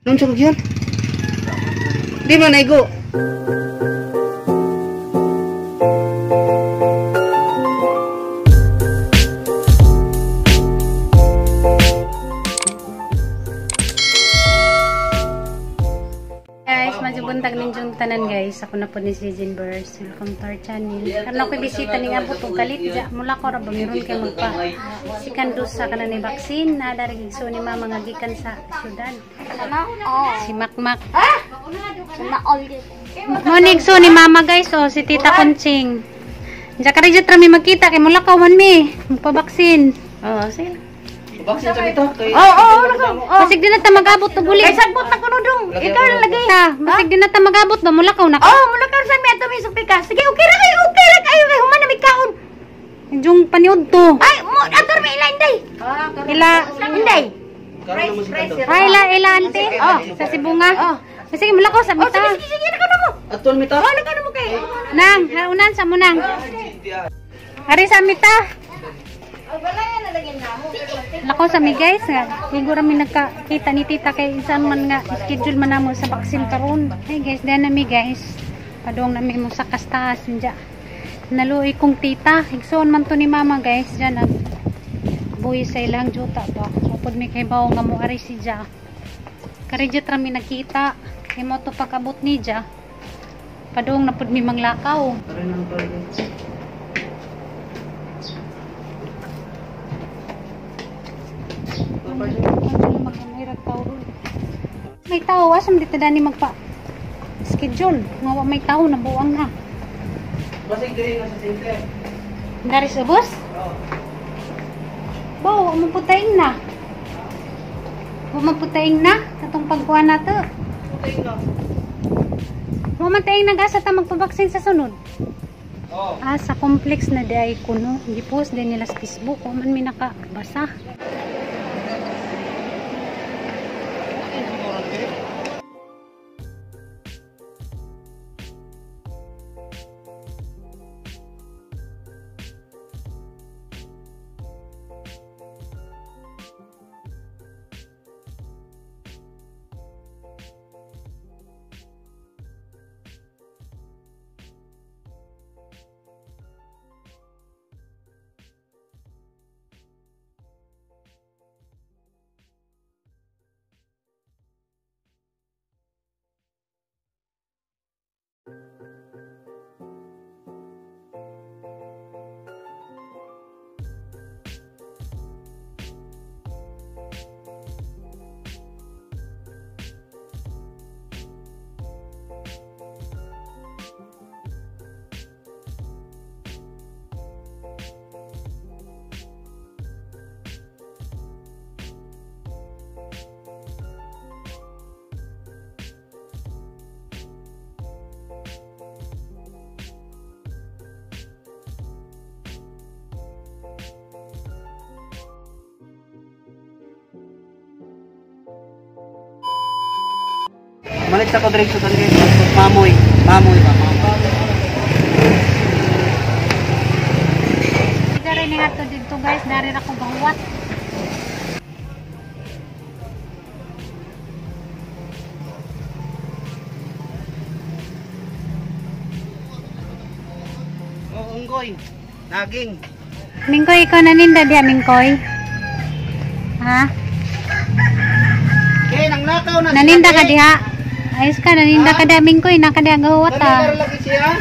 Nung sa yun? Di ba naigo? Guys, majubuntag ninyong tanan guys. Ako na po ni Zizin Burst. Welcome to our channel. Karena ako'y bisita ni nga po itong galit. Mula ko raba, meron kayo magpa sikandus sa kanan ni vaksin. Nadarigig so ni mama nga gikan sa syudad. Si Makmak. Monig so ni mama guys. O, si Tita Conching. Diyan ka rin dyan rami magkita. Kay mula ka man mi. Magpabaksin. O, sige. Baksin sa ito? Masig din na ta mag-abot to buli. Kay sagbot na kuno dong. Ikaw lang lagay. Masig din na ta mag-abot do mulakaw na. Mulakaw sa mi ato mi supika. Sige, okay ra kayo kay human na mikaon. Jung paniud to. Ay, mo ator mi ila inday. Ila inday. Ila ante. Sa sibunga. Sige, mulakaw sa mita. Sige, nakaw mo. Atol mita. Nakaw mo kay. Nang, unan sa munang. Ari sa mita. Lako sa mi guys nga siguro mi nagkakita ni tita kay insan man nga schedule man namo sa vaksin karon. Hey guys, diyan na mi guys padong na mi mo sa kastas inja naluoy kong tita igsoon man to ni mama guys diyan nag buhi sa ilang juta ba upod mi kay bawo nga mo ari si ja karijat ra mi nakita kay mo to pagabot ni ja padong na pud mi manglakaw. May tao asam dito dani magpa schedule nga may tao na buwang na Basig diri na sa center. dari sa bus bo mo putaing na katong pagkuha na to mo mataing na gasa ta magpabaksin sa sunod. Sa complex na day kuno gipost din nila sa Facebook o man mi nakabasa. Malit sa kodreg sa tanggay. Mamoy ba? Sigari ni nga to dito guys, dari na ko gahuwat. Unggoy. Naging. Mingkoy, ikaw naninda diya, Mingkoy? Ha? Nang nakaw na. Naninda ka diha? Ayos ka, naninda ka diha, Mingkoy. Naka diha gahuwat ha. Naninda lagi siya.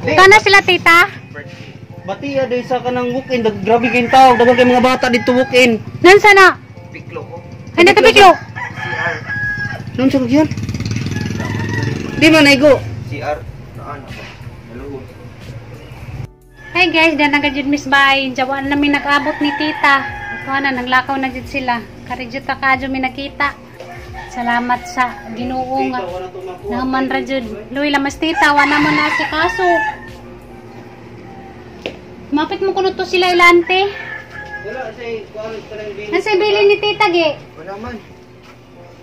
Ka na sila tita? Bati aday sa kanang walk-in. Grabe kayong tao. Dagang kay mga bata dito walk-in. Nansa na? Piklo ko. Ay, dito Piklo? Nung sa yun? Di ba naigo? CR. Hey guys, dyan nagajud Miss Bay. Jawaan namin nag-abot ni tita. Ikaw na, naglakaw na jud sila. Karijud ta kadyo mi nakita. Salamat sa Ginoo nga. Naman ra jud. Luy lamas tita, wala mo na si kaso. Mapit mo kuno to sila ilante. Wala say kuan tarang bilin. Nasa bilin ni tita gi. Wala man.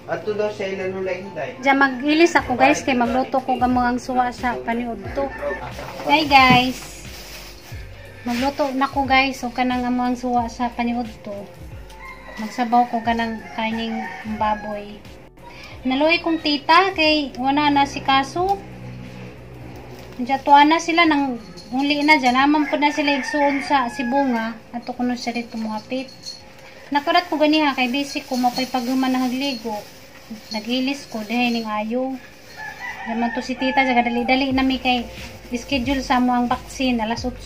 Ato daw sa ilan nung hinday. Diyan mag-ilis ako guys kay magluto ko gamuang suwa sa paniud to. Hey guys. Magluto na ko guys, o kanang amang suwa sa paniud to. Magsabaw ko kanang kaning baboy. Naluoy kong tita kay wala na si kaso. Diya tuwa na sila nang uli na dyan. Naman po na sila igsuon sa sibunga. Ato ko na siya dito muhapit. Nakurat ko ganiha kay basic ko mapay paghuman na hagligo. Nagilis ko dahil ning ayo. Naman to si tita jaga dali-dali nami kay schedule sa mo ang vaccine alas 8.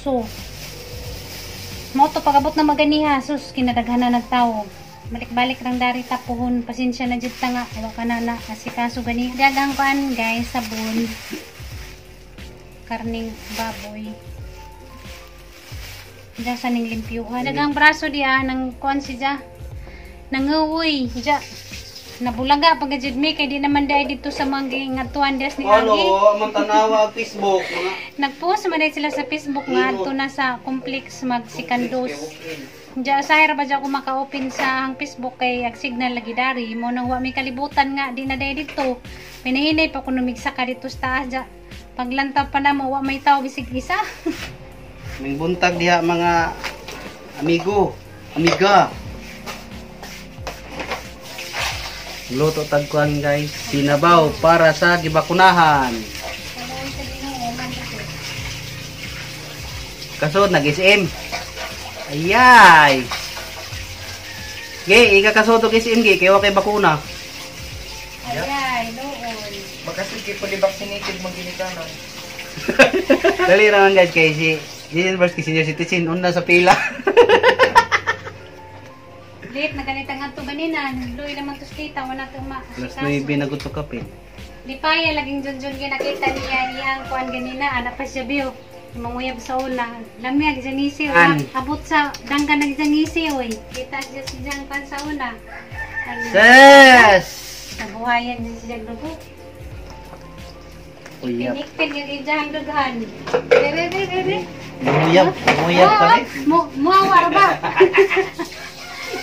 Mo to pagabot na maganiha sus kinadaghanan nagtawog. Balik-balik rang dari tapuhon pasensya na jud ta nga wa kana na asikaso gani. Dagang pan guys sabon. Karning baboy. Diya sa ning limpyuhan. Dagang braso diya nang kuan si diya. Nanguwoy diya. Nabulaga pag jud mi kay di naman dai dito sa mga ngatuan des ni Agi. Ano, man tanawa Facebook mga Nagpost man dai sila sa Facebook nga adto na sa complex magsikandos. Diya usahay ra ba diya ko maka-open sa ang Facebook kay ag signal lagi dari mo nang wa mi kalibutan nga di na dai dito. Pinahinay pa kuno migsaka dito sa taas diya. Paglantaw pa na mo wa may tawo bisig isa. may buntag diha mga amigo, amiga. Luto tagkuan guys, sinabaw para sa gibakunahan. Kasod nag-SM. Ayay. Ge, ika kasod og SM ge kay wa kay bakuna. Ayay, doon. Baka sige po di vaccinated mo ginikanan. Dali naman guys kay si University Senior Citizen una sa pila. Late na ganit ang ato ganina. Luy naman to tita, wala to Plus 9 nagutok kape. Di pa ya laging junjun ginakita niya iyang kuan ganina, anak pa siya biyo. Manguyab sa una. Lamyag sa ngisi abot sa danggan nag ngisi oy. Kita siya si Jang pan sa una. Ses. Nabuhayan din siya dugo. Uyap. Pinikpin yung ijang dughan. Dere. Uyap kami. Muawar ba?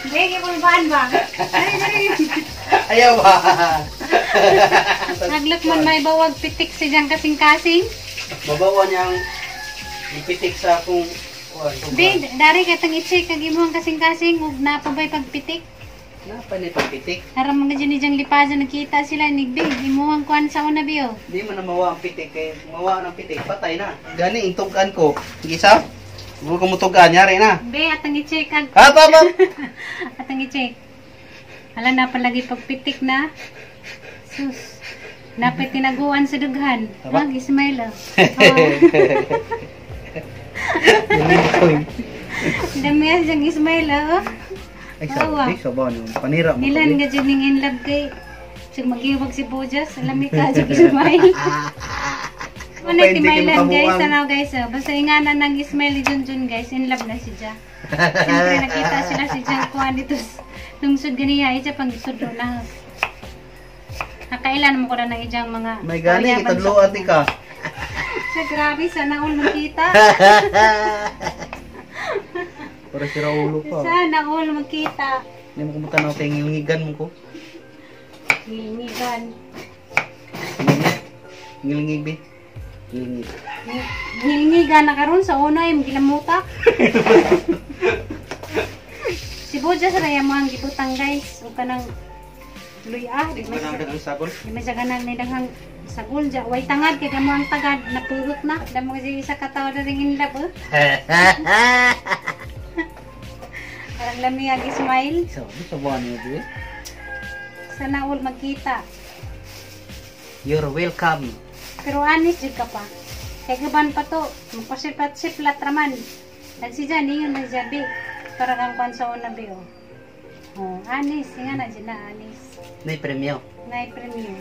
Lagi pun bahan ba? Ayaw ba? Naglukman may bawag pitik si Jang kasing-kasing. Babawa niyang ipitik sa akong Di, dari katang i-check kag imong kasing-kasing ug napabay pagpitik. Napa ni pagpitik? Aram mga dyan niyang lipasan nakita sila nigbig. Imuhang kuan sa una biyo. Di man na mawa ang pitik kay mawa ng pitik patay na. Gani ingtugan ko. Gisa? Mo ko mutugan yari na. Be, atang i-check kag Ba. atang i-check. Hala na palagi pagpitik na. Sus. Napay tinaguan sa dughan. Aba? Mag-ismail ah. Dami siyang ismail ah. Ay Awa. sabaw niyo. Panira mo. Ilan nga dyan yung in love kay sig mag-iwag si Bojas. Alam mi ka, sig ismail. Ano ti Mailan guys, ano guys, basta inganan ng Ismail Junjun guys, in love na si Ja. Siyempre nakita sila si Jang kuhan dito lungsod ganiya, isa pang isudo na. Nakailan mo ko na ng ijang mga May gani itadloan ti ka. Sa grabe, sana all magkita. Para si Raulo pa. Sana all magkita. Hindi mo kumutanaw tayo ngilngigan mo ko. Ngilngigan. Ngilngig be. Ngilngig. Ngilngigan na karon sa una yung gilamutak. Si Bojas raya mo ang gibutang guys. O ka ng luya. Di Ito na ang sabon. may saganan may daghang sagol dya. Way tangad kaya mo ang tagad. Napurot na. Damo kasi isa katawa na rin in love. Parang lamiyag Ismail. So, sabaw niyo be. Sana all magkita. You're welcome. Pero anis jud ka pa. Kaya gaban pa to. Magpasiplat-siplat raman. Nagsidyan yun na jabi. Para kang kwan sa una bi oh. Oh, anis. Nga na dyan na anis. Nay premyo. Nay premium.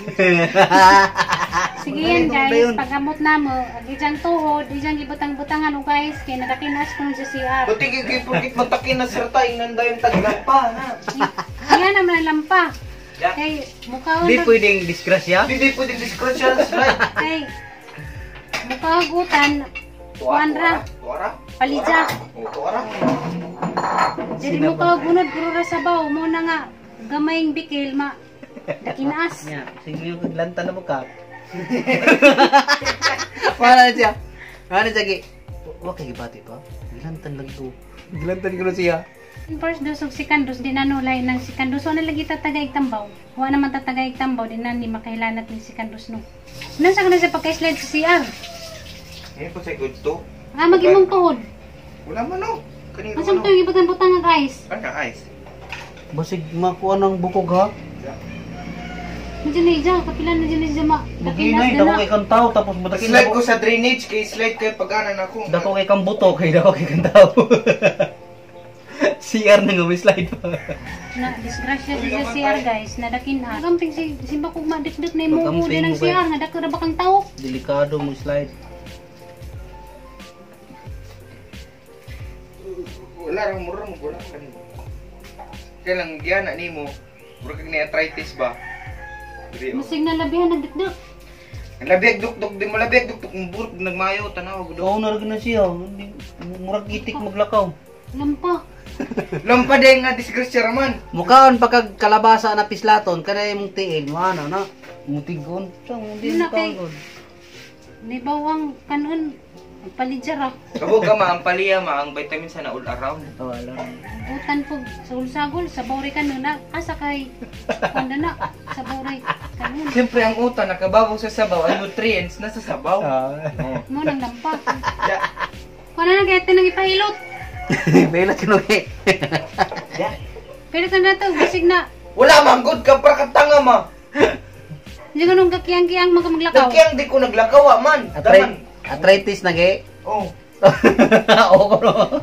Sige yan guys. Pagamot na mo. Ijang tuhod. Ijang ibutang-butangan o guys. Kaya nadakinas kung sa CR. Buti gigipugit matakin na sirta, inanda yung taglampa, ha? Yan naman ang lampa. Yeah. Kay mukha Hindi pwedeng disgrasya. Hindi po din discretion, right? Kay mukha hugutan. Kuandra. Tuara? Palija. Tuara? Jadi mukha gunod puro ra sabaw. Muna nga. Gamayng bikil ma. Dakinaas. Nya, sige yung kaglanta na buka. Wala na siya. Ano siya gi? Wa kay gibati pa. Gilantan lang to. Gilantan ko na siya. First dos ug second dos di na nulay ng second dos wala lagi tatagay tambaw. Wa naman tatagay tambaw di na ni makahilanat ni second dos no. Nasa kana sa pagka-slide sa CR. Eh, po sa good to. Ah magimong tuhod. Wala man no. Kanino Asam to yung ibutang-butang nga guys. Ano ice? Basig makuha ng bukog ha. Medyo na ija, kapilan na dyan na ija ma. Maginay, dako kay kang tao, tapos madakin Slide ko sa drainage, kay slide kay pag-anan ako. Dako kay kang buto, kay dako kay kang tao. CR na nga may slide pa. Na, disgrasya siya sa CR guys, nadakin ha. Kamping si Bakog madikdik na yung din ng Pagkamping mo, CR, nga dako na ba kang tao? Delikado mo slide. Wala rang mura mo wala kan. Kaya lang yan ni mo. Mura kag arthritis ba? Diri. Masig na labihan nagdikdik. Ang labig duk-duk di mo labig duk-duk ng burok nagmayo tanaw gud. Oo na rin na siya. Murag itik maglakaw. Lampa. Lampa day nga disgrasya raman. Mukhaon pagkag kalabasa na pislaton, kanay mong tiil, ano na. Mutigon. Sa mong din Yun na kay- tawag. May bawang kanon. Palidjar ah. Kabog ka ma ang paliya ma ang vitamins na all around. Wala. Butan po sa ulsagol, sa bawri kanon na. Asa kay, kanda na, sa bawri kanon. Siyempre ang uta nakababaw sa sabaw, ang nutrients nasa sabaw. Oh. Mo nang lampa. Ya. Kung na nag nang ipahilot. Bela sinugi. Ya. Pero ka na to, basig na. Wala man good ka para katanga ma. Hindi ko nung kakiyang-kiyang maglakaw. Nagkiyang di ko naglakawa man. Daman. Arthritis na gay. Oh. Oo ko no.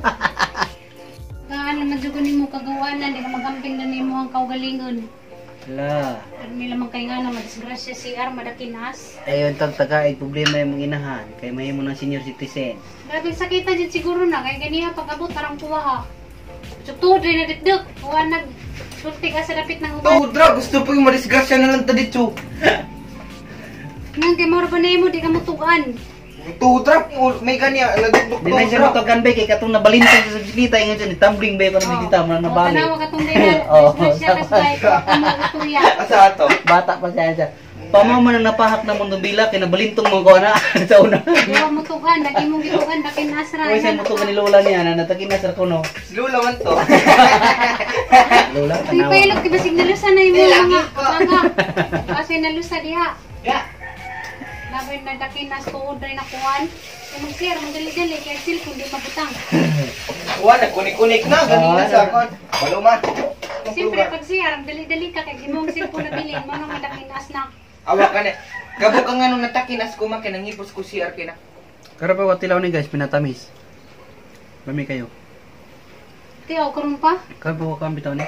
Kaan naman dyan ni mo kagawanan, di ka magamping na ni mo ang kaugalingon. Wala. Pero nila man kay nga na, madisgrasya CR, madakinas. Ayun tag taga ay problema yung mga inahan kay may mo ng senior citizen. Grabe sakita dyan siguro na, kay ganiya pag-abot, tarang kuha ha. Suktuhod rin na ditduk, kuha sulti ka sa dapit ng uban. Tudra, gusto po yung madisgrasya na lang tadito. Nang kay moro ba na mo, di ka mutugan. Tudra, may kanya, nagdukduk Di na siya matogan ba kay katong nabalintang sa bisikleta yung dyan, tumbling ba yung bisikleta mo na nabali. Tanawa ka itong ganyan, Oo, disgrasya ka sa bahay, kumutuya. Asa ato? Bata pa siya. Pamaman ang napahak na mong bila kay nabalintong mo ko na sa una. Di ka mutugan, daki mong gitugan, daki nasra. Uy, sa motogan ni Lola niya na natakinas ra ko no. Si Lula man to. Lola Di tanawa. pa ilog, di ba signalusa na yung Lagi mga ko. mga. Kasi nalusa diha. Ya. Labi na daki nas tuod rin nakuhan. Yung mag-share, magali-gali, kaya cellphone di mabutang. Wala, kunik-kunik na, ganina sa akon. Maluman. Siyempre, pag share, ang dali-dali ka, kaya gimong cellphone na bilhin, mo nang madaki nas na. Awa ka na. Kabog ka nga nung natakinas ko man, kinangipos ko CR kina. Kara pa watilaw ni guys pinatamis. Lami kayo. Tiyaw, karon pa, Kara pa kami bitaw ni.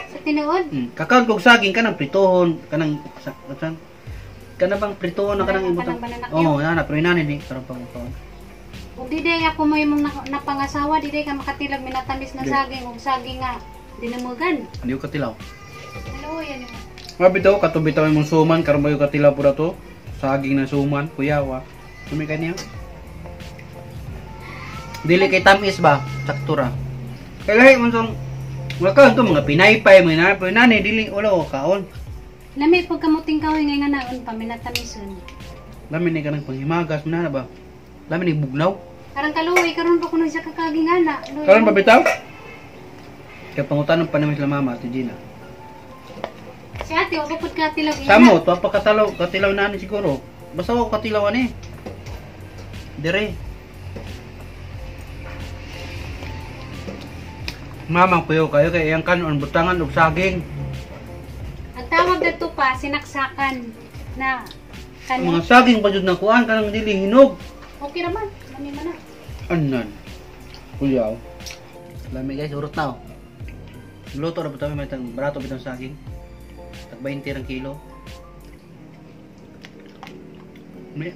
sa tinuod. Kakaon kog saging kanang pritohon, kanang saan? Kanang bang pritohon na kanang ibutang. Kanang bananak Oo, na pero inani ni karon pa kaon. Kung di day ako mo yung napangasawa, di day ka makatilag minatamis na saging, kung saging nga, dinamugan. Hindi ko katilaw. Ano yan yun? Nga bitaw katong bitaw imong suman karon ba yung katilaw pura to? Saging na suman, kuyawa. Sumi kaniya. Dili kay tamis ba? Saktura. Kay lahi man song wala to mga pinaypay mga nani dili wala ko kaon. Lami, pag kamuting kawin ngay nga naon pa, minatamisun. Lami ni kanang panghimagas mo na ba? Lami ni bugnaw. Karang kaluwi, karon pa kuno siya kakagingana. Karon ba bitaw? Kaya pangutanon pa namin sila mama at Gina. Si ate, wag pud ka tilag Samo, to pa katilaw na ni siguro. Basta ako katilaw ani. Dire. Mamang puyo kayo kay iyang kanon butangan og saging. Ang tawag dito pa, sinaksakan na Mga kanin. saging pa jud na kuan kanang dili hinog. Okay naman, lami man na. Anan. Kuyaw. Lami guys, urot na oh. Luto na ba may tang barato bitang saging. Tag 20 rang kilo. May